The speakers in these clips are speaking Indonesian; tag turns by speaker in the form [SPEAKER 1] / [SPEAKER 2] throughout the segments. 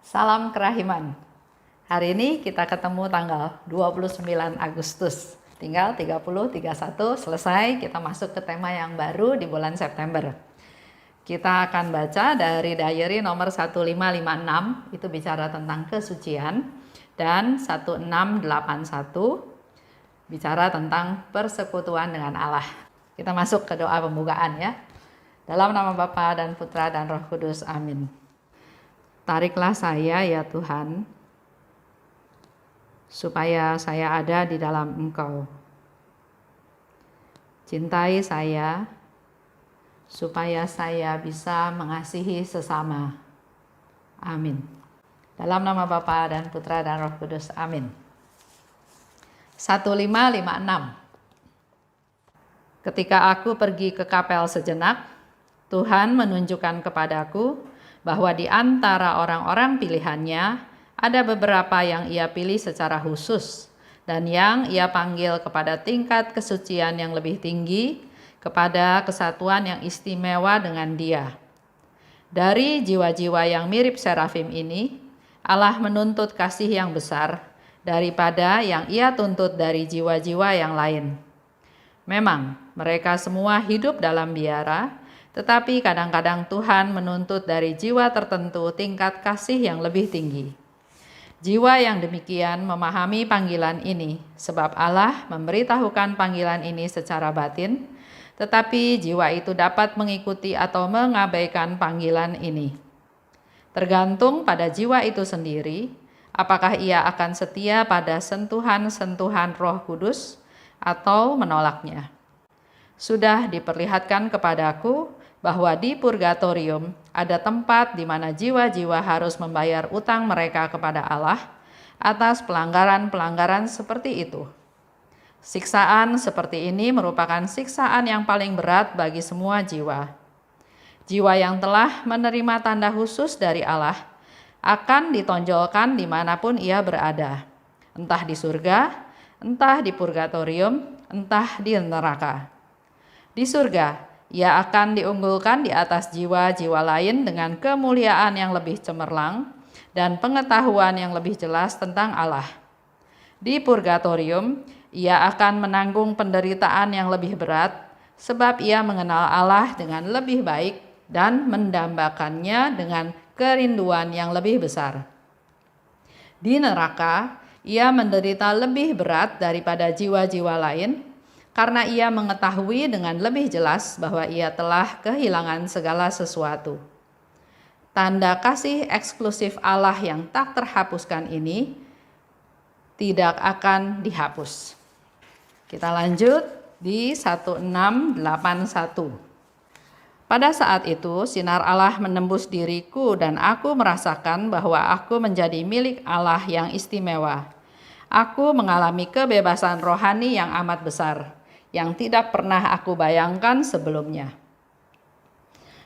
[SPEAKER 1] Salam kerahiman. Hari ini kita ketemu tanggal 29 Agustus. Tinggal 30, 31 selesai, kita masuk ke tema yang baru di bulan September. Kita akan baca dari diary nomor 1556, itu bicara tentang kesucian, dan 1681 bicara tentang persekutuan dengan Allah. Kita masuk ke doa pembukaan ya. Dalam nama Bapa dan Putra dan Roh Kudus, amin. Tariklah saya ya Tuhan, supaya saya ada di dalam Engkau. Cintai saya, supaya saya bisa mengasihi sesama. Amin. Dalam nama Bapa dan Putra dan Roh Kudus, amin. 1556. Ketika aku pergi ke kapel sejenak, Tuhan menunjukkan kepadaku bahwa di antara orang-orang pilihannya ada beberapa yang ia pilih secara khusus dan yang ia panggil kepada tingkat kesucian yang lebih tinggi, kepada kesatuan yang istimewa dengan Dia. Dari jiwa-jiwa yang mirip serafim ini, Allah menuntut kasih yang besar daripada yang ia tuntut dari jiwa-jiwa yang lain. Memang mereka semua hidup dalam biara, tetapi kadang-kadang Tuhan menuntut dari jiwa tertentu tingkat kasih yang lebih tinggi. Jiwa yang demikian memahami panggilan ini, sebab Allah memberitahukan panggilan ini secara batin, tetapi jiwa itu dapat mengikuti atau mengabaikan panggilan ini. Tergantung pada jiwa itu sendiri, apakah ia akan setia pada sentuhan-sentuhan Roh Kudus atau menolaknya. Sudah diperlihatkan kepadaku bahwa di purgatorium ada tempat di mana jiwa-jiwa harus membayar utang mereka kepada Allah atas pelanggaran-pelanggaran seperti itu. Siksaan seperti ini merupakan siksaan yang paling berat bagi semua jiwa. Jiwa yang telah menerima tanda khusus dari Allah akan ditonjolkan dimanapun ia berada, entah di surga, entah di purgatorium, entah di neraka. Di surga, ia akan diunggulkan di atas jiwa-jiwa lain dengan kemuliaan yang lebih cemerlang dan pengetahuan yang lebih jelas tentang Allah. Di purgatorium, ia akan menanggung penderitaan yang lebih berat sebab ia mengenal Allah dengan lebih baik dan mendambakannya dengan kerinduan yang lebih besar. Di neraka, ia menderita lebih berat daripada jiwa-jiwa lain, karena ia mengetahui dengan lebih jelas bahwa ia telah kehilangan segala sesuatu. Tanda kasih eksklusif Allah yang tak terhapuskan ini tidak akan dihapus. Kita lanjut di 1681. Pada saat itu sinar Allah menembus diriku dan aku merasakan bahwa aku menjadi milik Allah yang istimewa. Aku mengalami kebebasan rohani yang amat besar, yang tidak pernah aku bayangkan sebelumnya.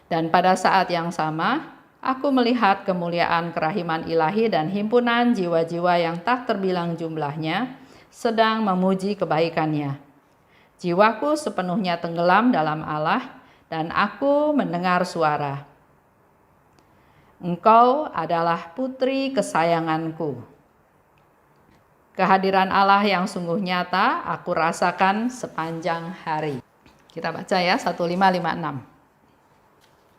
[SPEAKER 1] Dan pada saat yang sama, aku melihat kemuliaan kerahiman ilahi dan himpunan jiwa-jiwa yang tak terbilang jumlahnya sedang memuji kebaikannya. Jiwaku sepenuhnya tenggelam dalam Allah dan aku mendengar suara, "Engkau adalah putri kesayanganku." Kehadiran Allah yang sungguh nyata aku rasakan sepanjang hari. Kita baca ya 1556.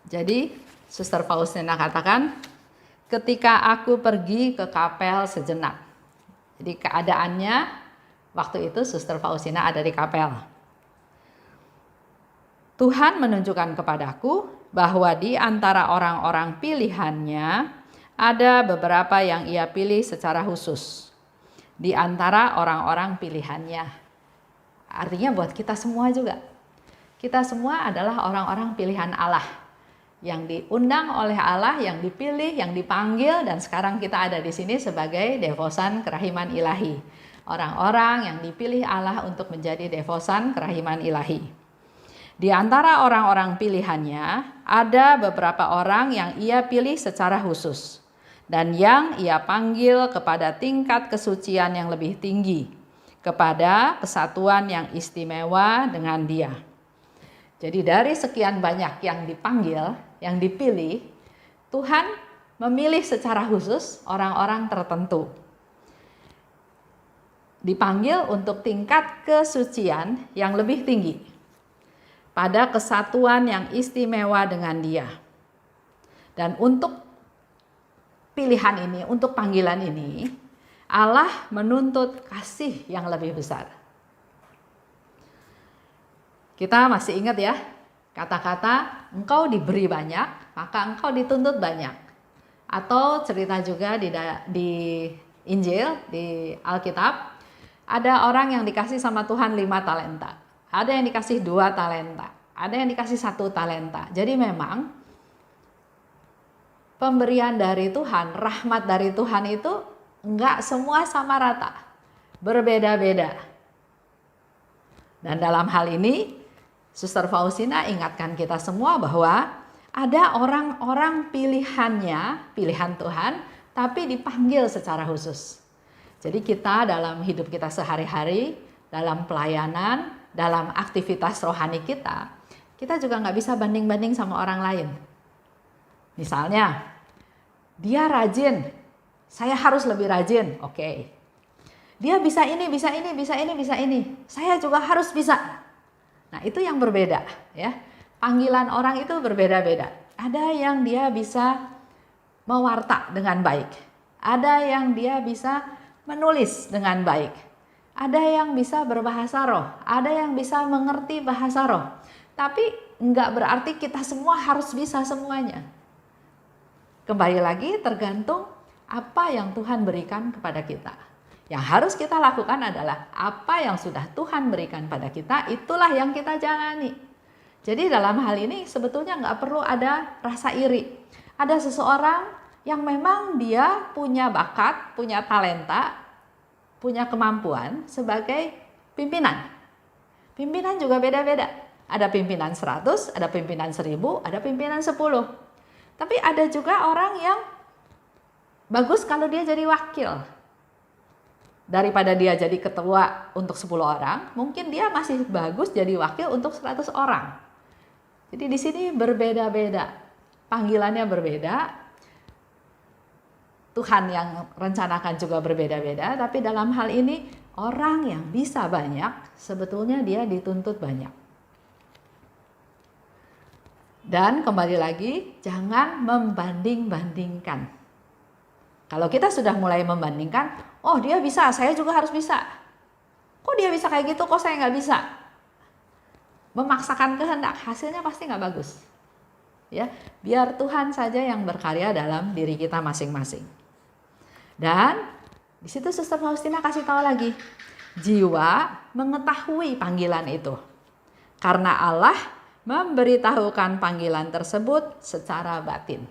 [SPEAKER 1] Jadi Suster Faustina katakan, ketika aku pergi ke kapel sejenak. Jadi keadaannya waktu itu Suster Faustina ada di kapel. Tuhan menunjukkan kepadaku bahwa di antara orang-orang pilihannya ada beberapa yang ia pilih secara khusus. Di antara orang-orang pilihannya. Artinya buat kita semua juga. Kita semua adalah orang-orang pilihan Allah. Yang diundang oleh Allah, yang dipilih, yang dipanggil, dan sekarang kita ada di sini sebagai devosan kerahiman ilahi. Orang-orang yang dipilih Allah untuk menjadi devosan kerahiman ilahi. Di antara orang-orang pilihannya, ada beberapa orang yang ia pilih secara khusus. Dan yang ia panggil kepada tingkat kesucian yang lebih tinggi, kepada kesatuan yang istimewa dengan Dia. Jadi dari sekian banyak yang dipanggil, yang dipilih, Tuhan memilih secara khusus orang-orang tertentu. Dipanggil untuk tingkat kesucian yang lebih tinggi, pada kesatuan yang istimewa dengan Dia. Dan untuk pilihan ini, untuk panggilan ini, Allah menuntut kasih yang lebih besar. Kita masih ingat ya, kata-kata engkau diberi banyak, maka engkau dituntut banyak. Atau cerita juga di Injil, di Alkitab, ada orang yang dikasih sama Tuhan 5 talenta. Ada yang dikasih 2 talenta. Ada yang dikasih 1 talenta. Jadi memang pemberian dari Tuhan, rahmat dari Tuhan itu enggak semua sama rata. Berbeda-beda. Dan dalam hal ini, Suster Faustina ingatkan kita semua bahwa ada orang-orang pilihannya, pilihan Tuhan, tapi dipanggil secara khusus. Jadi kita dalam hidup kita sehari-hari, dalam pelayanan, dalam aktivitas rohani kita juga nggak bisa banding-banding sama orang lain. Misalnya, dia rajin, saya harus lebih rajin, oke. Dia bisa ini, bisa ini, bisa ini, bisa ini, saya juga harus bisa. Nah, itu yang berbeda ya. Panggilan orang itu berbeda-beda. Ada yang dia bisa mewarta dengan baik. Ada yang dia bisa menulis dengan baik. Ada yang bisa berbahasa roh, ada yang bisa mengerti bahasa roh. Tapi enggak berarti kita semua harus bisa semuanya. Kembali lagi tergantung apa yang Tuhan berikan kepada kita. Yang harus kita lakukan adalah apa yang sudah Tuhan berikan pada kita, itulah yang kita jalani. Jadi dalam hal ini sebetulnya nggak perlu ada rasa iri. Ada seseorang yang memang dia punya bakat, punya talenta, punya kemampuan sebagai pimpinan. Pimpinan juga beda-beda. Ada pimpinan 100, ada pimpinan 1000, ada pimpinan 10. Tapi ada juga orang yang bagus kalau dia jadi wakil. Daripada dia jadi ketua untuk 10 orang, mungkin dia masih bagus jadi wakil untuk 100 orang. Jadi di sini berbeda-beda. Panggilannya berbeda. Tuhan yang rencanakan juga berbeda-beda, tapi dalam hal ini orang yang bisa banyak, sebetulnya dia dituntut banyak. Dan kembali lagi, jangan membanding-bandingkan. Kalau kita sudah mulai membandingkan, oh dia bisa, saya juga harus bisa. Kok dia bisa kayak gitu, kok saya nggak bisa? Memaksakan kehendak, hasilnya pasti nggak bagus. Ya, biar Tuhan saja yang berkarya dalam diri kita masing-masing. Dan di situ Suster Faustina kasih tahu lagi, jiwa mengetahui panggilan itu. Karena Allah memberitahukan panggilan tersebut secara batin.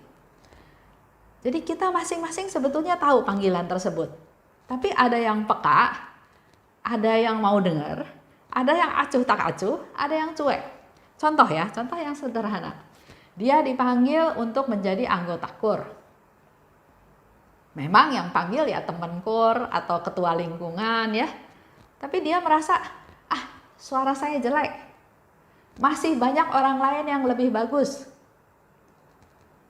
[SPEAKER 1] Jadi kita masing-masing sebetulnya tahu panggilan tersebut. Tapi ada yang peka, ada yang mau dengar, ada yang acuh tak acuh, ada yang cuek. Contoh ya, contoh yang sederhana. Dia dipanggil untuk menjadi anggota KUR. Memang yang panggil ya teman KUR atau ketua lingkungan ya. Tapi dia merasa, suara saya jelek. Masih banyak orang lain yang lebih bagus.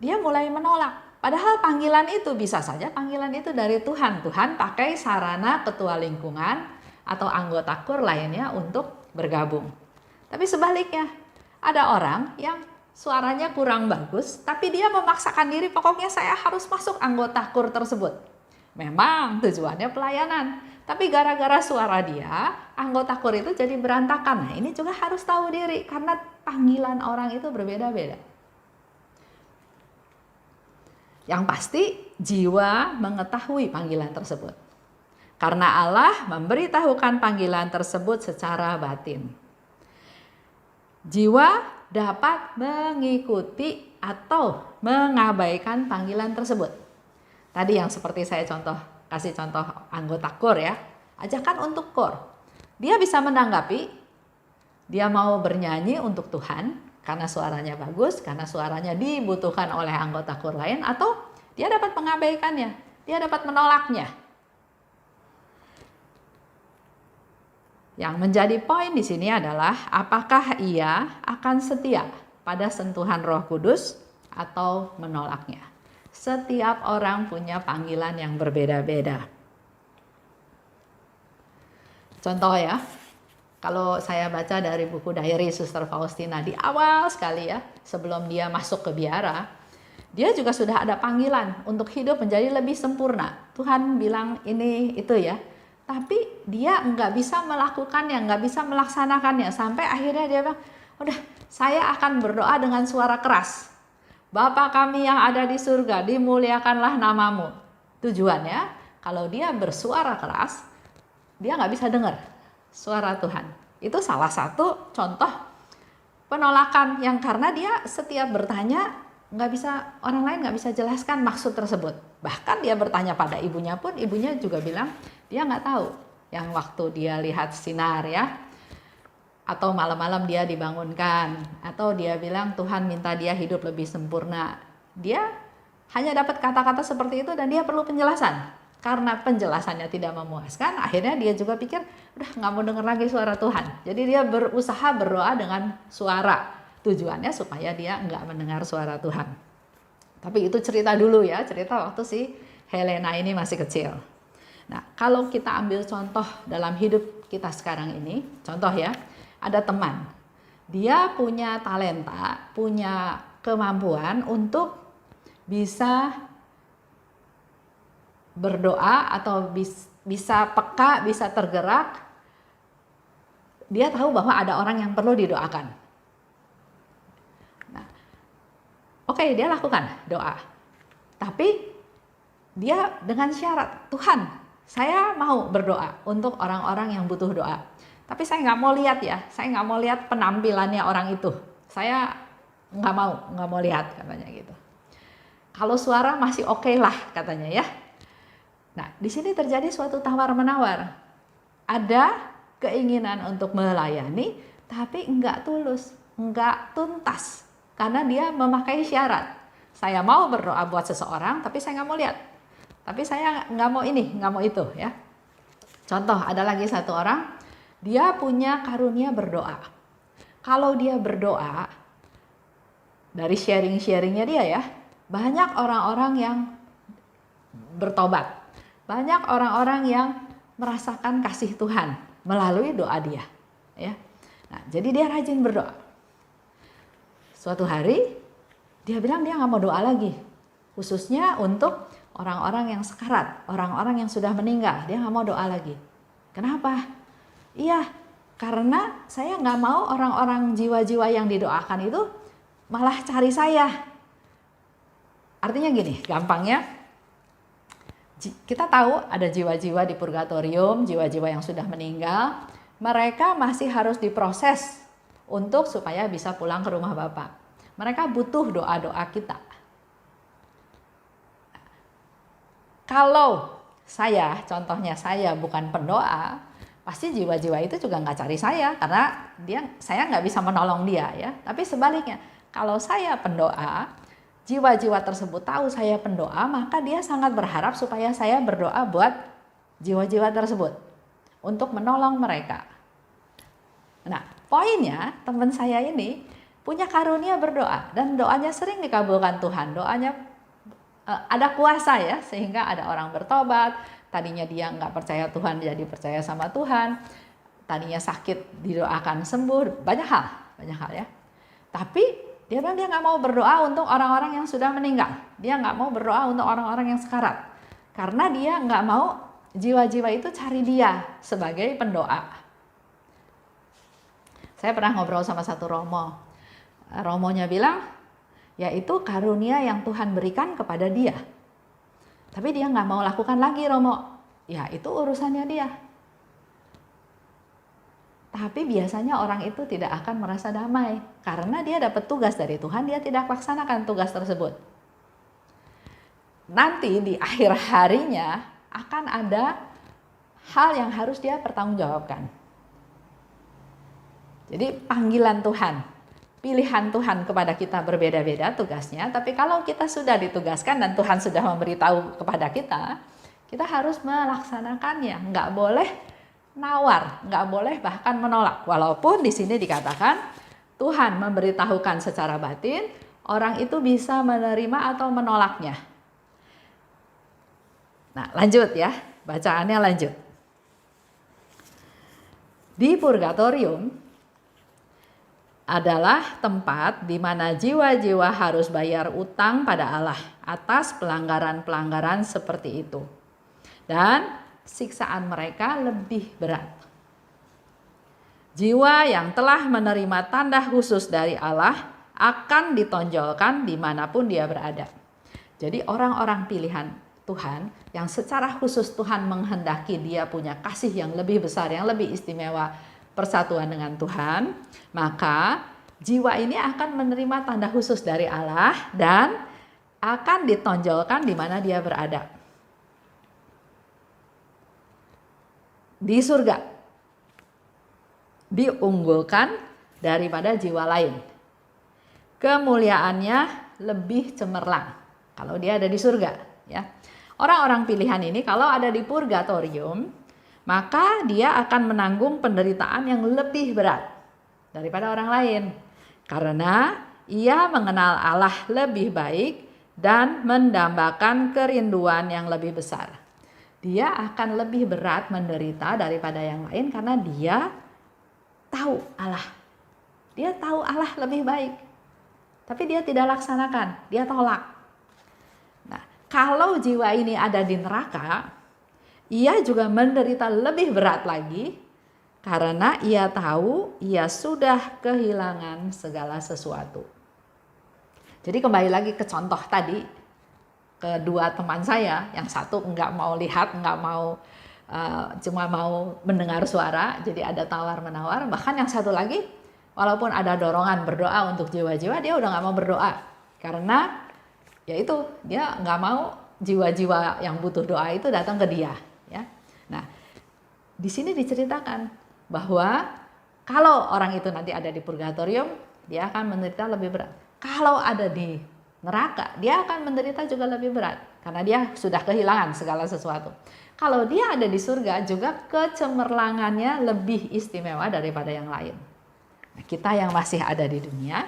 [SPEAKER 1] Dia mulai menolak. Padahal panggilan itu bisa saja panggilan itu dari Tuhan. Tuhan pakai sarana ketua lingkungan atau anggota KUR lainnya untuk bergabung. Tapi sebaliknya, ada orang yang suaranya kurang bagus, tapi dia memaksakan diri, pokoknya saya harus masuk anggota KUR tersebut. Memang tujuannya pelayanan, tapi gara-gara suara dia, anggota KUR itu jadi berantakan. Nah, ini juga harus tahu diri, karena panggilan orang itu berbeda-beda. Yang pasti jiwa mengetahui panggilan tersebut. Karena Allah memberitahukan panggilan tersebut secara batin. Jiwa dapat mengikuti atau mengabaikan panggilan tersebut. Tadi yang seperti saya kasih contoh anggota KUR ya. Ajakan untuk KUR. Dia bisa menanggapi, dia mau bernyanyi untuk Tuhan, karena suaranya bagus, karena suaranya dibutuhkan oleh anggota KUR lain, atau dia dapat mengabaikannya, dia dapat menolaknya. Yang menjadi poin di sini adalah apakah ia akan setia pada sentuhan Roh Kudus atau menolaknya. Setiap orang punya panggilan yang berbeda-beda. Contoh ya, kalau saya baca dari buku diary Suster Faustina di awal sekali ya, sebelum dia masuk ke biara, dia juga sudah ada panggilan untuk hidup menjadi lebih sempurna. Tuhan bilang ini itu ya, tapi dia nggak bisa melakukannya, nggak bisa melaksanakannya, sampai akhirnya dia bilang, udah, saya akan berdoa dengan suara keras. Bapa kami yang ada di surga, dimuliakanlah namamu. Tujuannya, kalau dia bersuara keras, dia nggak bisa dengar suara Tuhan. Itu salah satu contoh penolakan yang karena dia setiap bertanya, nggak bisa, orang lain nggak bisa jelaskan maksud tersebut. Bahkan dia bertanya pada ibunya pun, ibunya juga bilang, dia nggak tahu. Yang waktu dia lihat sinar ya, atau malam-malam dia dibangunkan, atau dia bilang Tuhan minta dia hidup lebih sempurna. Dia hanya dapat kata-kata seperti itu dan dia perlu penjelasan. Karena penjelasannya tidak memuaskan, akhirnya dia juga pikir, udah nggak mau dengar lagi suara Tuhan. Jadi dia berusaha berdoa dengan suara. Tujuannya supaya dia nggak mendengar suara Tuhan. Tapi itu cerita dulu ya, cerita waktu si Helena ini masih kecil. Nah, kalau kita ambil contoh dalam hidup kita sekarang ini, contoh ya, ada teman, dia punya talenta, punya kemampuan untuk bisa berdoa atau bisa peka, bisa tergerak. Dia tahu bahwa ada orang yang perlu didoakan. Nah, oke, dia lakukan doa. Tapi dia dengan syarat, Tuhan, saya mau berdoa untuk orang-orang yang butuh doa. Tapi saya nggak mau lihat ya, saya nggak mau lihat penampilannya orang itu. Saya nggak mau lihat katanya gitu. Kalau suara masih oke lah katanya ya. Nah, di sini terjadi suatu tawar-menawar. Ada keinginan untuk melayani, tapi nggak tulus, nggak tuntas. Karena dia memakai syarat. Saya mau berdoa buat seseorang, tapi saya nggak mau lihat. Tapi saya nggak mau ini, nggak mau itu ya. Contoh, ada lagi satu orang, dia punya karunia berdoa. Kalau dia berdoa, dari sharing-sharingnya dia ya, banyak orang-orang yang bertobat. Banyak orang-orang yang merasakan kasih Tuhan melalui doa dia. Ya. Nah, jadi dia rajin berdoa. Suatu hari, dia bilang dia nggak mau doa lagi. Khususnya untuk orang-orang yang sekarat, orang-orang yang sudah meninggal. Dia nggak mau doa lagi. Kenapa? Iya, karena saya nggak mau orang-orang jiwa-jiwa yang didoakan itu malah cari saya. Artinya gini, gampangnya, kita tahu ada jiwa-jiwa di purgatorium, jiwa-jiwa yang sudah meninggal, mereka masih harus diproses untuk supaya bisa pulang ke rumah Bapak. Mereka butuh doa-doa kita. Kalau contohnya saya bukan pendoa, pasti jiwa-jiwa itu juga nggak cari saya karena saya nggak bisa menolong dia ya. Tapi sebaliknya, kalau saya pendoa, jiwa-jiwa tersebut tahu saya pendoa, maka dia sangat berharap supaya saya berdoa buat jiwa-jiwa tersebut untuk menolong mereka. Nah, poinnya teman saya ini punya karunia berdoa dan doanya sering dikabulkan Tuhan. Doanya ada kuasa ya, sehingga ada orang bertobat. Tadinya dia nggak percaya Tuhan jadi percaya sama Tuhan. Tadinya sakit didoakan sembuh. Banyak hal ya. Tapi dia bilang dia nggak mau berdoa untuk orang-orang yang sudah meninggal. Dia nggak mau berdoa untuk orang-orang yang sekarat. Karena dia nggak mau jiwa-jiwa itu cari dia sebagai pendoa. Saya pernah ngobrol sama satu romo. Romonya bilang, yaitu karunia yang Tuhan berikan kepada dia. Tapi dia nggak mau lakukan lagi, Romo. Ya, itu urusannya dia. Tapi biasanya orang itu tidak akan merasa damai. Karena dia dapat tugas dari Tuhan, dia tidak laksanakan tugas tersebut. Nanti di akhir harinya akan ada hal yang harus dia pertanggungjawabkan. Jadi panggilan Tuhan, pilihan Tuhan kepada kita berbeda-beda tugasnya, tapi kalau kita sudah ditugaskan dan Tuhan sudah memberitahu kepada kita, kita harus melaksanakannya. Nggak boleh nawar, nggak boleh bahkan menolak. Walaupun di sini dikatakan Tuhan memberitahukan secara batin, orang itu bisa menerima atau menolaknya. Nah, lanjut ya, bacaannya lanjut. Di purgatorium adalah tempat di mana jiwa-jiwa harus bayar utang pada Allah atas pelanggaran-pelanggaran seperti itu. Dan siksaan mereka lebih berat. Jiwa yang telah menerima tanda khusus dari Allah akan ditonjolkan dimanapun dia berada. Jadi orang-orang pilihan Tuhan yang secara khusus Tuhan menghendaki dia punya kasih yang lebih besar, yang lebih istimewa, persatuan dengan Tuhan, maka jiwa ini akan menerima tanda khusus dari Allah dan akan ditonjolkan di mana dia berada. Di surga diunggulkan daripada jiwa lain. Kemuliaannya lebih cemerlang kalau dia ada di surga, ya. Orang-orang pilihan ini kalau ada di purgatorium, maka dia akan menanggung penderitaan yang lebih berat daripada orang lain. Karena ia mengenal Allah lebih baik dan mendambakan kerinduan yang lebih besar. Dia akan lebih berat menderita daripada yang lain karena dia tahu Allah. Dia tahu Allah lebih baik. Tapi dia tidak laksanakan, dia tolak. Nah, kalau jiwa ini ada di neraka, ia juga menderita lebih berat lagi karena ia tahu ia sudah kehilangan segala sesuatu. Jadi kembali lagi ke contoh tadi, kedua teman saya, yang satu nggak mau lihat, nggak mau, cuma mau mendengar suara, jadi ada tawar-menawar. Bahkan yang satu lagi, walaupun ada dorongan berdoa untuk jiwa-jiwa, dia udah nggak mau berdoa karena ya itu dia nggak mau jiwa-jiwa yang butuh doa itu datang ke dia. Ya. Nah, di sini diceritakan bahwa kalau orang itu nanti ada di purgatorium, dia akan menderita lebih berat. Kalau ada di neraka, dia akan menderita juga lebih berat karena dia sudah kehilangan segala sesuatu. Kalau dia ada di surga, juga kecemerlangannya lebih istimewa daripada yang lain. Nah, kita yang masih ada di dunia,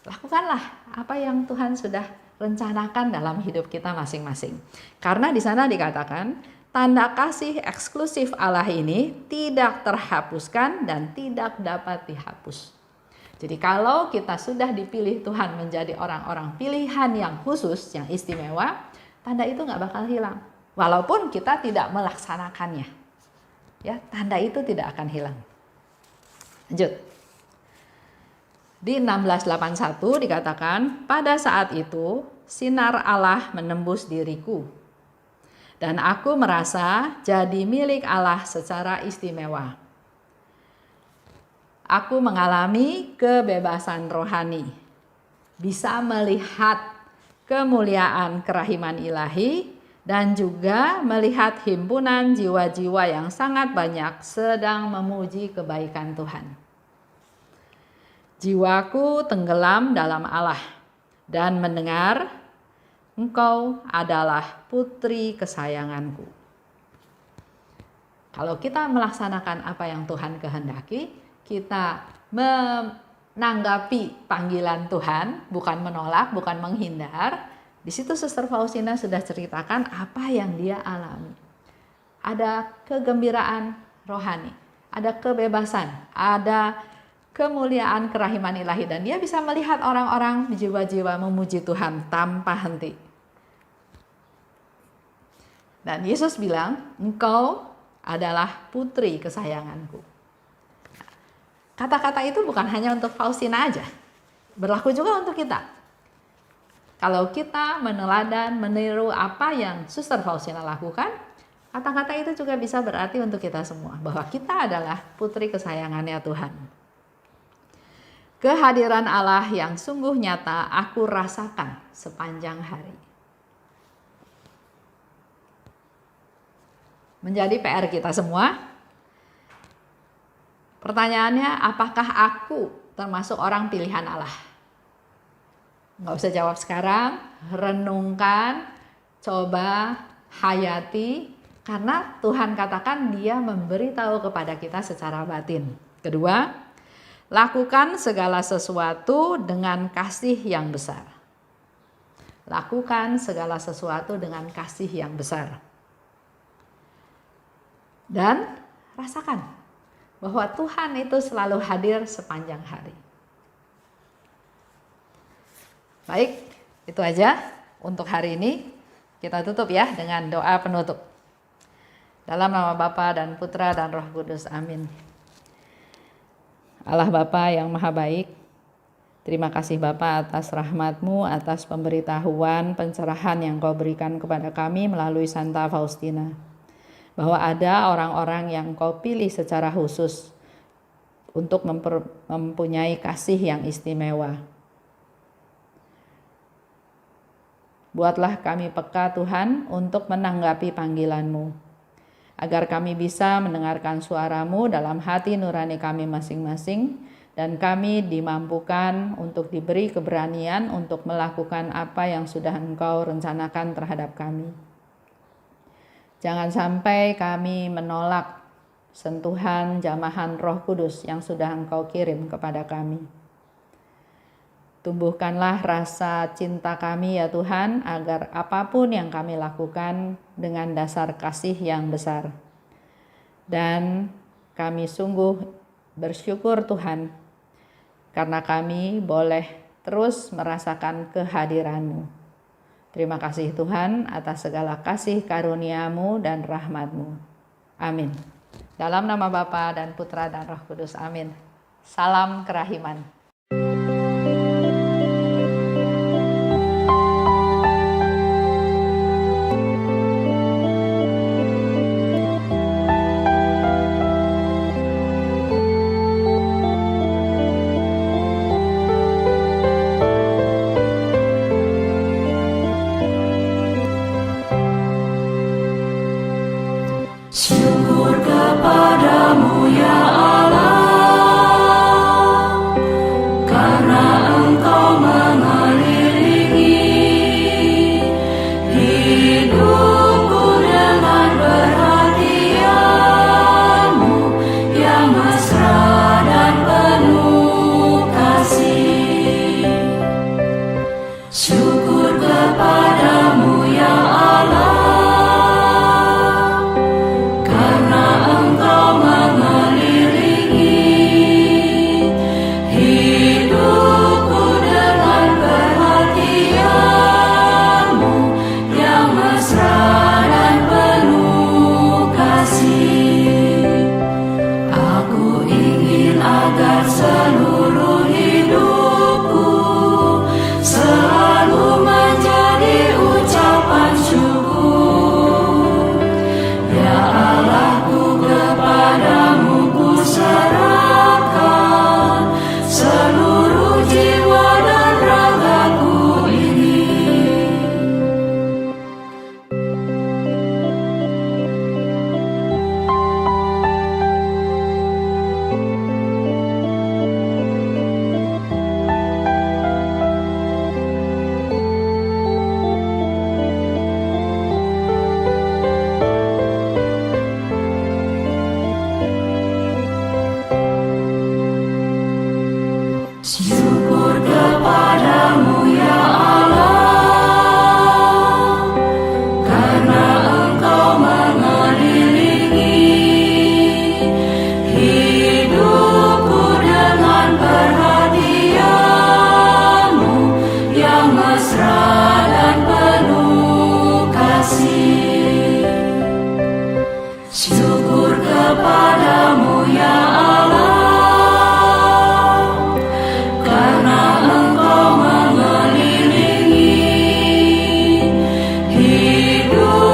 [SPEAKER 1] lakukanlah apa yang Tuhan sudah rencanakan dalam hidup kita masing-masing. Karena di sana dikatakan, tanda kasih eksklusif Allah ini tidak terhapuskan dan tidak dapat dihapus. Jadi kalau kita sudah dipilih Tuhan menjadi orang-orang pilihan yang khusus, yang istimewa, tanda itu nggak bakal hilang. Walaupun kita tidak melaksanakannya. Ya, tanda itu tidak akan hilang. Lanjut. Di 1681 dikatakan, pada saat itu sinar Allah menembus diriku. Dan aku merasa jadi milik Allah secara istimewa. Aku mengalami kebebasan rohani, bisa melihat kemuliaan kerahiman ilahi, dan juga melihat himpunan jiwa-jiwa yang sangat banyak sedang memuji kebaikan Tuhan. Jiwaku tenggelam dalam Allah dan mendengar, Engkau adalah putri kesayanganku. Kalau kita melaksanakan apa yang Tuhan kehendaki, kita menanggapi panggilan Tuhan, bukan menolak, bukan menghindar. Di situ Suster Faustina sudah ceritakan apa yang dia alami. Ada kegembiraan rohani, ada kebebasan, ada kemuliaan kerahiman ilahi, dan dia bisa melihat orang-orang jiwa-jiwa memuji Tuhan tanpa henti. Dan Yesus bilang, Engkau adalah putri kesayanganku. Kata-kata itu bukan hanya untuk Faustina aja, berlaku juga untuk kita. Kalau kita meneladan, meniru apa yang Suster Faustina lakukan, kata-kata itu juga bisa berarti untuk kita semua, bahwa kita adalah putri kesayangannya Tuhan. Kehadiran Allah yang sungguh nyata aku rasakan sepanjang hari. Menjadi PR kita semua. Pertanyaannya, apakah aku termasuk orang pilihan Allah? Nggak usah jawab sekarang, renungkan, coba hayati, karena Tuhan katakan Dia memberitahu kepada kita secara batin. Kedua, lakukan segala sesuatu dengan kasih yang besar. Lakukan segala sesuatu dengan kasih yang besar. dan rasakan bahwa Tuhan itu selalu hadir sepanjang hari. Baik, itu aja untuk hari ini. Kita tutup ya dengan doa penutup. Dalam nama Bapa dan Putra dan Roh Kudus. Amin. Allah Bapa yang Maha Baik, terima kasih Bapa atas rahmat-Mu, atas pemberitahuan, pencerahan yang Kau berikan kepada kami melalui Santa Faustina. Bahwa ada orang-orang yang Kau pilih secara khusus untuk mempunyai kasih yang istimewa. Buatlah kami peka Tuhan untuk menanggapi panggilan-Mu, agar kami bisa mendengarkan suara-Mu dalam hati nurani kami masing-masing, dan kami dimampukan untuk diberi keberanian untuk melakukan apa yang sudah Engkau rencanakan terhadap kami. Jangan sampai kami menolak sentuhan jamahan Roh Kudus yang sudah Engkau kirim kepada kami. Tumbuhkanlah rasa cinta kami ya Tuhan, agar apapun yang kami lakukan dengan dasar kasih yang besar. Dan kami sungguh bersyukur Tuhan, karena kami boleh terus merasakan kehadiran-Mu. Terima kasih Tuhan atas segala kasih karunia-Mu dan rahmat-Mu. Amin. Dalam nama Bapa dan Putra dan Roh Kudus. Amin. Salam kerahiman.
[SPEAKER 2] Syukur kepadamu ya Allah, karena Engkau mengelilingi hidupku dengan perhatian-Mu yang mesra dan penuh kasih. Syukur kepadamu ya Allah, seluruh hidupku selalu menjadi ucapan syukur. Ya Allahku, kepadamu ku serahkan seluruh jiwa dan ragaku ini. Syukur kepadamu ya Allah, karena Engkau mengelilingi hidupku dengan perhatian-Mu yang mesra dan penuh kasih. Syukur kepadamu ya Allah, mengelilingi hidup